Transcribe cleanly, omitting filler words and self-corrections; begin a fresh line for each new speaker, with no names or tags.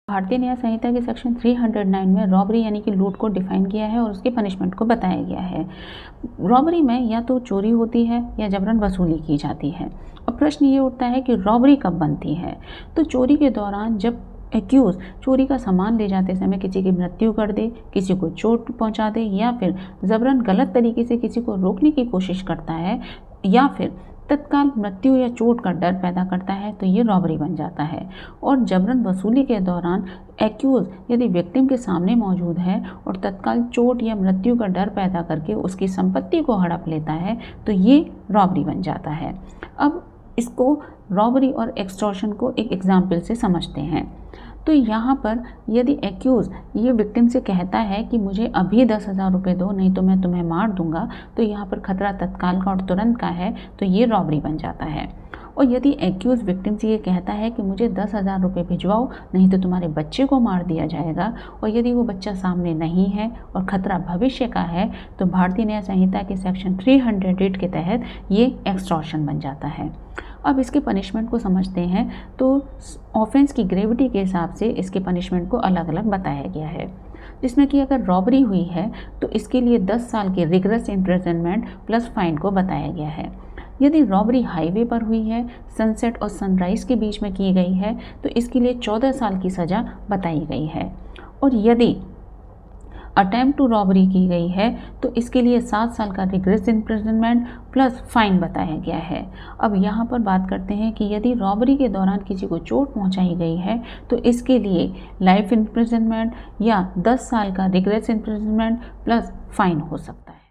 भारतीय न्याय संहिता के सेक्शन 309 में रॉबरी यानी कि लूट को डिफाइन किया है और उसके पनिशमेंट को बताया गया है। रॉबरी में या तो चोरी होती है या जबरन वसूली की जाती है। अब प्रश्न ये उठता है कि रॉबरी कब बनती है। तो चोरी के दौरान जब एक्यूज चोरी का सामान ले जाते समय किसी की मृत्यु कर दे, किसी को चोट पहुंचा दे या फिर जबरन गलत तरीके से किसी को रोकने की कोशिश करता है या फिर तत्काल मृत्यु या चोट का डर पैदा करता है तो ये रॉबरी बन जाता है। और जबरन वसूली के दौरान एक्यूज यदि विक्टिम के सामने मौजूद है और तत्काल चोट या मृत्यु का डर पैदा करके उसकी संपत्ति को हड़प लेता है तो ये रॉबरी बन जाता है। अब इसको रॉबरी और एक्सटॉर्शन को एक एग्जाम्पल से समझते हैं। तो यहाँ पर यदि एक्यूज़ ये विक्टिम से कहता है कि मुझे अभी 10,000 रुपये दो नहीं तो मैं तुम्हें मार दूंगा, तो यहाँ पर खतरा तत्काल का और तुरंत का है तो ये रॉबरी बन जाता है। और यदि एक्यूज़ विक्टिम से ये कहता है कि मुझे 10,000 रुपये भिजवाओ नहीं तो तुम्हारे बच्चे को मार दिया जाएगा, और यदि वो बच्चा सामने नहीं है और खतरा भविष्य का है तो भारतीय न्याय संहिता के सेक्शन 308 के तहत ये एक्सटॉर्शन बन जाता है। अब इसके पनिशमेंट को समझते हैं। तो ऑफेंस की ग्रेविटी के हिसाब से इसके पनिशमेंट को अलग अलग बताया गया है, जिसमें कि अगर रॉबरी हुई है तो इसके लिए 10 साल के रिगरस इम्प्रिजनमेंट प्लस फाइन को बताया गया है। यदि रॉबरी हाईवे पर हुई है, सनसेट और सनराइज़ के बीच में की गई है तो इसके लिए 14 साल की सज़ा बताई गई है। और यदि अटेम्प्ट टू रॉबरी की गई है तो इसके लिए 7 साल का रिग्रेस इम्प्रिजनमेंट प्लस फाइन बताया गया है। अब यहाँ पर बात करते हैं कि यदि रॉबरी के दौरान किसी को चोट पहुँचाई गई है तो इसके लिए लाइफ इम्प्रिजनमेंट या 10 साल का रिग्रेस इम्प्रिजनमेंट प्लस फाइन हो सकता है।